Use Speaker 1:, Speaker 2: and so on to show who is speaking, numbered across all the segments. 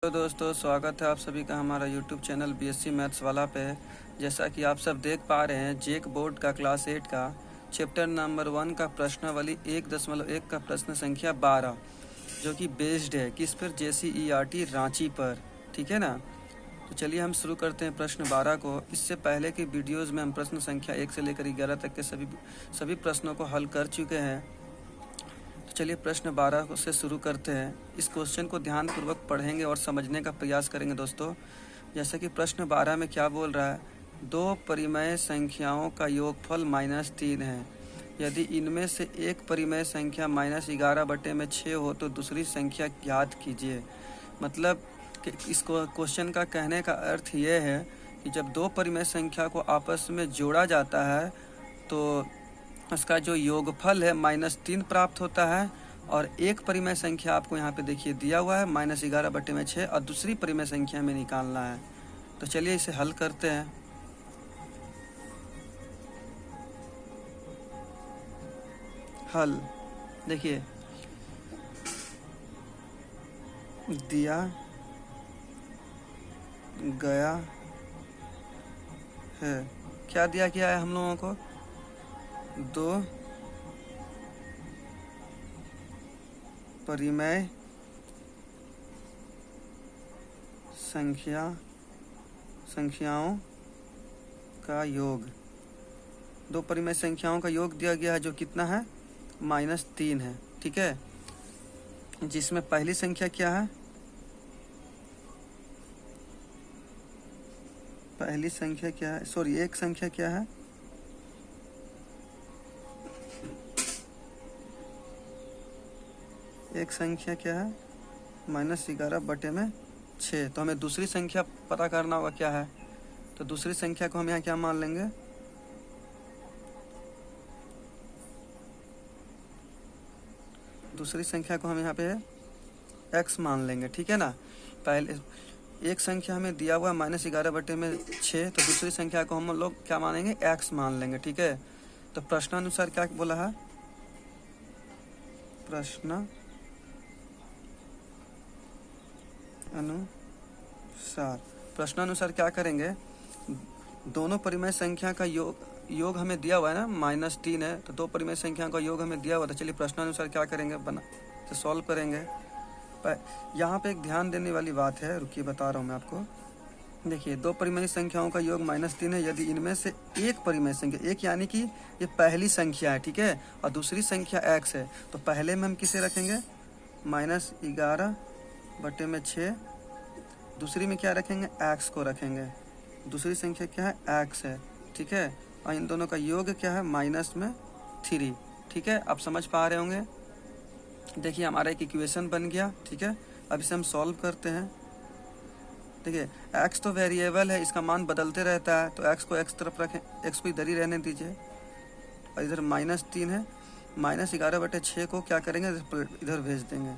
Speaker 1: तो दोस्तों, स्वागत है आप सभी का हमारा यूट्यूब चैनल बीएससी मैथ्स वाला पे। जैसा कि आप सब देख पा रहे हैं, जेक बोर्ड का क्लास 8 का चैप्टर नंबर 1 का प्रश्नावली 1.1 का प्रश्न संख्या 12 जो कि बेस्ड है किस पर, JCERT रांची पर। ठीक है ना। तो चलिए हम शुरू करते हैं प्रश्न 12 को। इससे पहले की वीडियोज़ में हम प्रश्न संख्या 1 से लेकर 11 तक के सभी प्रश्नों को हल कर चुके हैं। चलिए प्रश्न 12 से शुरू करते हैं। इस क्वेश्चन को ध्यानपूर्वक पढ़ेंगे और समझने का प्रयास करेंगे दोस्तों। जैसे कि प्रश्न 12 में क्या बोल रहा है, दो परिमेय संख्याओं का योगफल -3 है। यदि इनमें से एक परिमेय संख्या -11/6 हो तो दूसरी संख्या ज्ञात कीजिए। मतलब कि इस क्वेश्चन का कहने का अर्थ ये है कि जब दो परिमेय संख्या को आपस में जोड़ा जाता है तो उसका जो योगफल है -3 प्राप्त होता है। और एक परिमेय संख्या आपको यहाँ पे देखिए दिया हुआ है -11/6 और दूसरी परिमेय संख्या में निकालना है। तो चलिए इसे हल करते हैं। हल देखिए दिया गया है, क्या दिया गया है हम लोगों को, दो परिमेय संख्याओं का योग। दो परिमेय संख्याओं का योग दिया गया है जो कितना है, -3 है। ठीक है, जिसमें पहली संख्या क्या है, पहली संख्या क्या है, सॉरी एक संख्या क्या है, एक संख्या क्या है -11/6। तो हमें दूसरी संख्या पता करना होगा क्या है। तो दूसरी संख्या को हम यहाँ क्या मान लेंगे, दूसरी संख्या को हम यहाँ पे x मान लेंगे। ठीक है ना। पहले एक संख्या हमें दिया हुआ है -11/6, तो दूसरी संख्या को हम लोग क्या मानेंगे, x मान लेंगे। ठीक है। तो प्रश्नानुसार क्या बोला है, प्रश्नानुसार क्या करेंगे, दोनों परिमेय संख्या का योग हमें दिया हुआ है ना, -3 है, तो दो परिमेय संख्या का योग हमें दिया हुआ था। चलिए प्रश्नानुसार क्या करेंगे, तो सॉल्व करेंगे। यहाँ पे एक ध्यान देने वाली बात है, रुकिए बता रहा हूँ मैं आपको। देखिए दो परिमेय संख्याओं का योग -3 है यदि इनमें से एक परिमेय संख्या, एक यानी कि ये पहली संख्या है, ठीक है, और दूसरी संख्या x है। तो पहले में हम किसे रखेंगे, -11/6। दूसरी में क्या रखेंगे, x को रखेंगे। दूसरी संख्या क्या है, x है। ठीक है, और इन दोनों का योग क्या है, -3। ठीक है, आप समझ पा रहे होंगे। देखिए हमारा एक इक्वेशन बन गया। ठीक है, अब इसे हम सॉल्व करते हैं। देखिए x तो वेरिएबल है, इसका मान बदलते रहता है, तो x को x तरफ रखें, x को इधर ही रहने दीजिए। और इधर -3 है, -11/6 को क्या करेंगे, इधर भेज देंगे।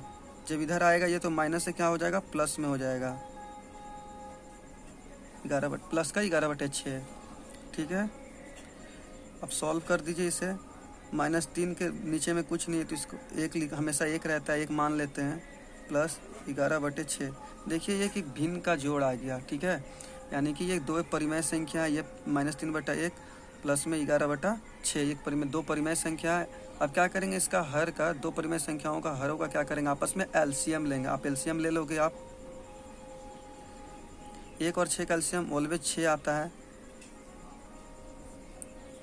Speaker 1: जब इधर आएगा ये तो माइनस से क्या हो जाएगा, प्लस में हो जाएगा, प्लस का 11/6। ठीक है, अब सॉल्व कर दीजिए इसे। -3 के नीचे में कुछ नहीं है तो इसको एक हमेशा एक रहता है, एक मान लेते हैं, +11/6। देखिए ये कि भिन्न का जोड़ आ गया। ठीक है, यानी कि ये दो परिमेय संख्या है, ये -3/1 प्लस में 11/6, एक परिमेय, दो परिमेय संख्या है। अब क्या करेंगे, इसका हर का, दो परिमेय संख्याओं का हरों का क्या करेंगे, आपस में एलसीएम लेंगे। आप एलसीएम ले लोगे, आप 1 और 6 का एलसीएम ऑलवेज 6 आता है।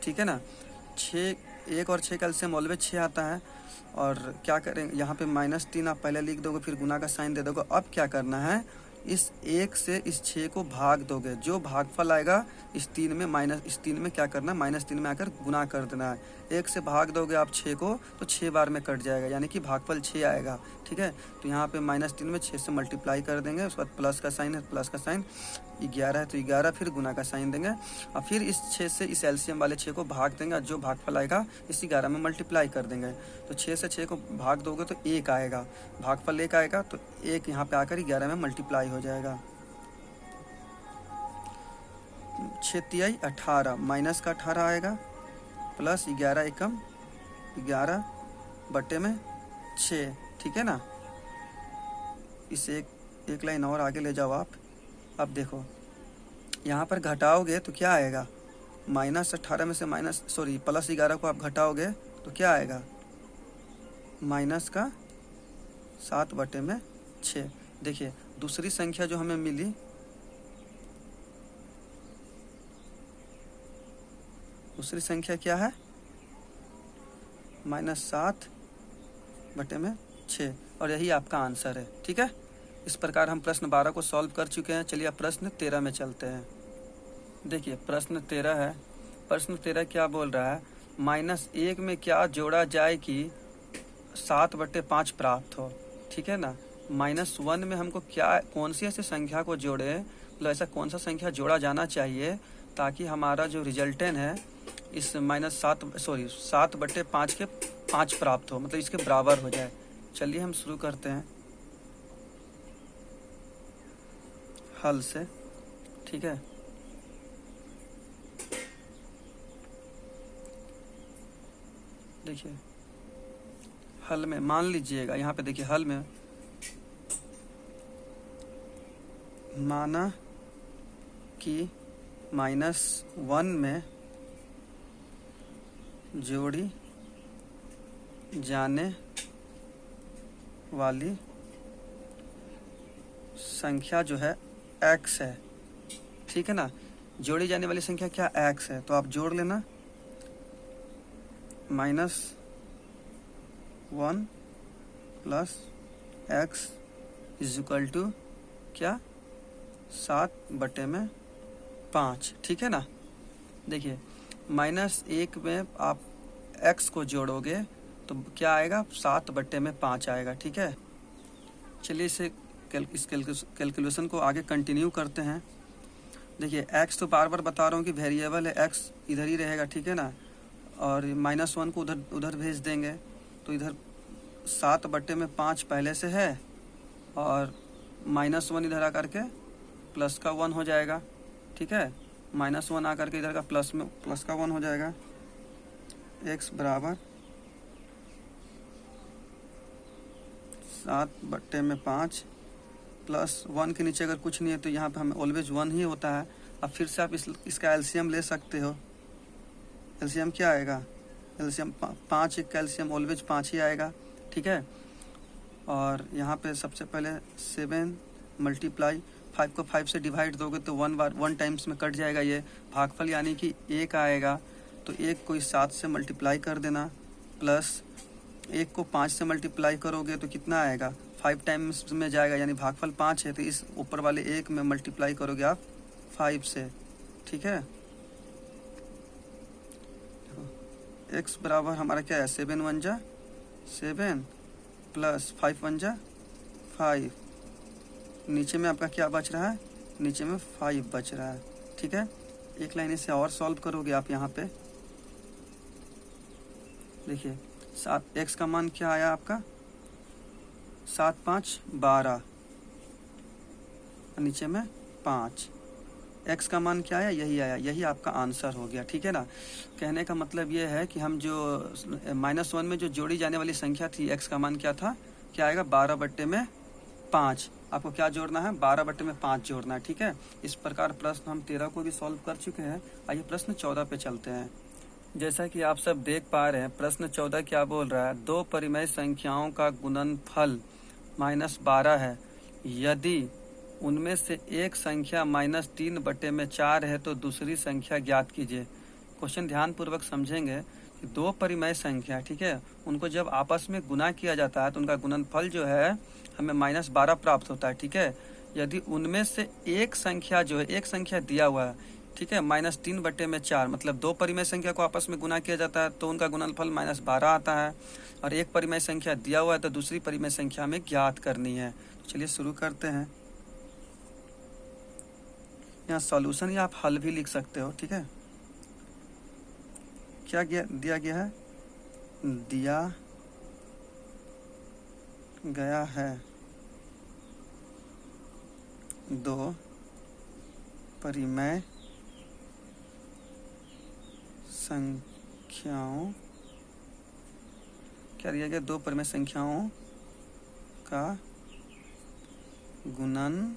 Speaker 1: ठीक है ना, 1 और 6 का एलसीएम ऑलवेज 6 आता है। और क्या करेंगे, यहाँ पे -3 आप पहले लिख दोगे, फिर गुना का साइन दे दोगे। अब क्या करना है, इस 1 से इस 6 को भाग दोगे, जो भागफल आएगा इस 3 में क्या करना है, -3 में आकर गुना कर देना है। 1 से भाग दोगे आप 6 को तो 6 बार में कट जाएगा, यानी कि भागफल 6 आएगा। ठीक है, तो यहाँ पे -3 में 6 से मल्टीप्लाई कर देंगे, उसके बाद प्लस का साइन है, प्लस का साइन, 11 है तो 11, फिर गुना का साइन देंगे, और फिर इस 6 से इस एलसीएम वाले 6 को भाग देंगे, जो भागफल आएगा इस 11 में मल्टीप्लाई कर देंगे। तो 6 से 6 को भाग दोगे तो 1 आएगा, भागफल 1 आएगा, तो 1 यहाँ पे आकर 11 में मल्टीप्लाई हो जाएगा। 6 तिहाई 18, माइनस का 18 आएगा, प्लस 11 एकम 11/6। ठीक है ना, इसे एक लाइन और आगे ले जाओ आप। अब देखो यहाँ पर घटाओगे तो क्या आएगा, -18 में से +11 को आप घटाओगे तो क्या आएगा, -7/6। देखिए दूसरी संख्या जो हमें मिली, दूसरी संख्या क्या है, -7/6, और यही आपका आंसर है। ठीक है, इस प्रकार हम प्रश्न 12 को सॉल्व कर चुके हैं। चलिए अब प्रश्न 13 में चलते हैं। देखिए प्रश्न 13 है। प्रश्न 13 क्या बोल रहा है, -1 में क्या जोड़ा जाए कि 7/5 प्राप्त हो। ठीक है ना, -1 में हमको क्या, कौन सी ऐसी संख्या को जोड़े, मतलब ऐसा कौन सा संख्या जोड़ा जाना चाहिए ताकि हमारा जो रिजल्टेंट है इस 7/5 के 5 प्राप्त हो, मतलब इसके बराबर हो जाए। चलिए हम शुरू करते हैं हल से। ठीक है, देखिए हल में मान लीजिएगा, यहाँ पे देखिए हल में माना कि -1 में जोड़ी जाने वाली संख्या जो है x है। ठीक है ना, जोड़ी जाने वाली संख्या क्या x है, तो आप जोड़ लेना -1 + x = क्या, 7/5। ठीक है ना, देखिए -1 में आप x को जोड़ोगे तो क्या आएगा, 7/5 आएगा। ठीक है, चलिए इस कैलकुलेशन को आगे कंटिन्यू करते हैं। देखिए x तो बार बार बता रहा हूँ कि वेरिएबल है, x इधर ही रहेगा। ठीक है ना, और -1 को उधर भेज देंगे तो इधर 7/5 पहले से है, और -1 इधर आकर के प्लस का 1 हो जाएगा। ठीक है, -1 आकर के इधर का प्लस का 1 हो जाएगा। x बराबर 7/5 +1 के नीचे अगर कुछ नहीं है तो यहाँ पे हमें ऑलवेज 1 ही होता है। अब फिर से आप इसका एलसीएम ले सकते हो। एलसीएम क्या आएगा, एलसीएम 5 का एलसीएम ऑलवेज 5 ही आएगा। ठीक है, और यहाँ पे सबसे पहले 7 × 5 को 5 से डिवाइड दोगे तो 1 टाइम्स में कट जाएगा ये भागफल, यानी कि 1 आएगा। तो 1 को 7 से मल्टीप्लाई कर देना, प्लस 1 को 5 से मल्टीप्लाई करोगे तो कितना आएगा, 5 टाइम्स में जाएगा, यानी भागफल 5 है, तो इस ऊपर वाले 1 में मल्टीप्लाई करोगे आप 5 से। ठीक है, x बराबर हमारा क्या है, 7 × 1 = 7 + 5 × 1 = 5। नीचे में आपका क्या बच रहा है, नीचे में 5 बच रहा है। ठीक है, एक लाइन इसे और सॉल्व करोगे आप। यहाँ पे देखिए 7x का मान क्या आया आपका, 7 × 5 = 12, नीचे में 5। x का मान क्या आया, यही आया, यही आपका आंसर हो गया। ठीक है ना, कहने का मतलब ये है कि हम जो -1 में जो जोड़ी जाने वाली संख्या थी, x का मान क्या था, क्या आएगा, 12/5। आपको क्या जोड़ना है, 12/5 जोड़ना है। ठीक है, इस प्रकार प्रश्न हम 13 को भी सॉल्व कर चुके हैं। आइए प्रश्न 14 पे चलते हैं। जैसा कि आप सब देख पा रहे हैं, प्रश्न 14 क्या बोल रहा है, 2 परिमेय संख्याओं का गुणनफल -12 है। यदि उनमें से एक संख्या -3/4 है तो दूसरी संख्या ज्ञात कीजिए। क्वेश्चन ध्यान पूर्वक समझेंगे कि 2 परिमेय संख्या, ठीक है, उनको जब आपस में गुना किया जाता है तो उनका गुणनफल जो है हमें -12 प्राप्त होता है। ठीक है, यदि उनमें से एक संख्या जो है, एक संख्या दिया हुआ है, ठीक है, -3/4, मतलब 2 परिमेय संख्या को आपस में गुना किया जाता है तो उनका गुणनफल -12 आता है, और एक परिमेय संख्या दिया हुआ है तो दूसरी परिमेय संख्या में ज्ञात करनी है। तो चलिए शुरू करते हैं। यहाँ सॉल्यूशन या आप हल भी लिख सकते हो। ठीक है, क्या दिया गया है, दिया गया है 2 परिमेय संख्याओं, क्या दिया गया, 2 परिमेय संख्याओं का गुणनफल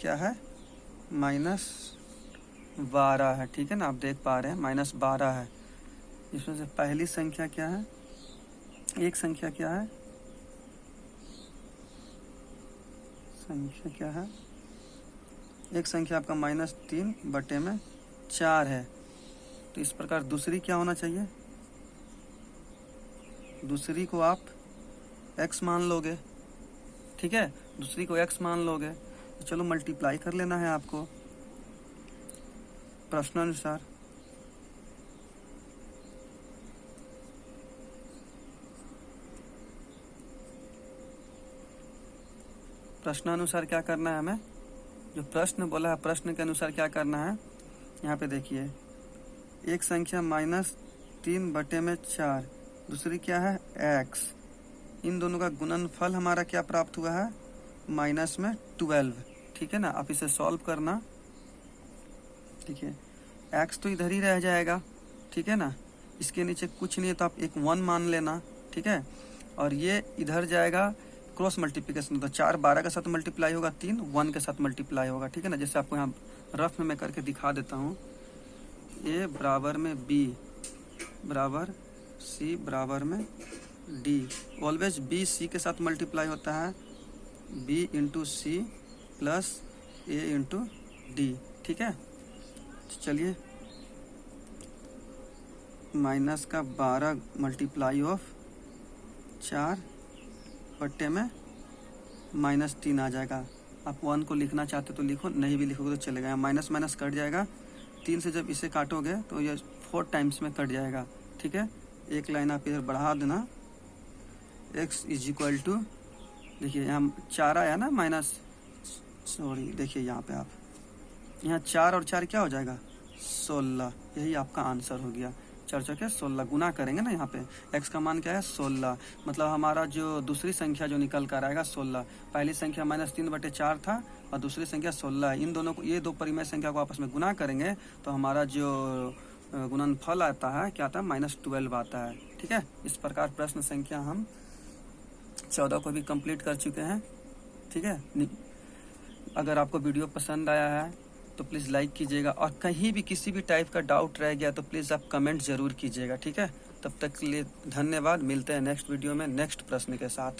Speaker 1: क्या है, -12 है। ठीक है ना, आप देख पा रहे हैं -12 है। इसमें से पहली संख्या क्या है, एक संख्या क्या है, संख्या क्या है, एक संख्या आपका -3/4 है। तो इस प्रकार दूसरी क्या होना चाहिए, दूसरी को आप x मान लोगे। ठीक है, दूसरी को x मान लोगे। तो चलो मल्टीप्लाई कर लेना है आपको प्रश्नानुसार। प्रश्नानुसार क्या करना है हमें, जो प्रश्न बोला है प्रश्न के अनुसार क्या करना है। यहाँ पे देखिए, एक संख्या -3/4, दूसरी क्या है x, इन दोनों का गुणनफल हमारा क्या प्राप्त हुआ है, -12। ठीक है ना, आप इसे सॉल्व करना। देखिए x तो इधर ही रह जाएगा। ठीक है ना, इसके नीचे कुछ नहीं है तो आप एक 1 मान लेना। ठीक है, और ये इधर जाएगा, क्रॉस मल्टीप्लिकेशन, तो 4 12 के साथ मल्टीप्लाई होगा, 3 1 के साथ मल्टीप्लाई होगा। ठीक है ना, जैसे आपको यहाँ रफ में मैं करके दिखा देता हूँ। a बराबर में b बराबर c बराबर में d, ऑलवेज b c के साथ मल्टीप्लाई होता है, b into C plus a into D. ठीक है, चलिए -12 मल्टीप्लाई ऑफ 4/3 आ जाएगा। आप 1 को लिखना चाहते तो लिखो, नहीं भी लिखोगे तो चलेगा। माइनस माइनस कट जाएगा, 3 से जब इसे काटोगे तो ये 4 टाइम्स में कट जाएगा। ठीक है, एक लाइन आप इधर बढ़ा देना, x इज इक्वल टू, देखिए यहाँ 4 आया ना देखिए यहाँ पे आप, यहाँ 4 और 4 क्या हो जाएगा 16, यही आपका आंसर हो गया। 4 चौके 16, गुना करेंगे ना यहाँ पे, x का मान क्या है 16, मतलब हमारा जो दूसरी संख्या जो निकल कर आएगा 16। पहली संख्या -3/4 था और दूसरी संख्या 16 है। इन दोनों को, ये दो परिमेय संख्या को आपस में गुना करेंगे तो हमारा जो गुणनफल आता है क्या आता है, -12 आता है। ठीक है, इस प्रकार प्रश्न संख्या हम 14 को भी कंप्लीट कर चुके हैं। ठीक है, अगर आपको वीडियो पसंद आया है तो प्लीज़ लाइक कीजिएगा, और कहीं भी किसी भी टाइप का डाउट रह गया तो प्लीज़ आप कमेंट ज़रूर कीजिएगा। ठीक है, तब तक के लिए धन्यवाद। मिलते हैं नेक्स्ट वीडियो में नेक्स्ट प्रश्न के साथ।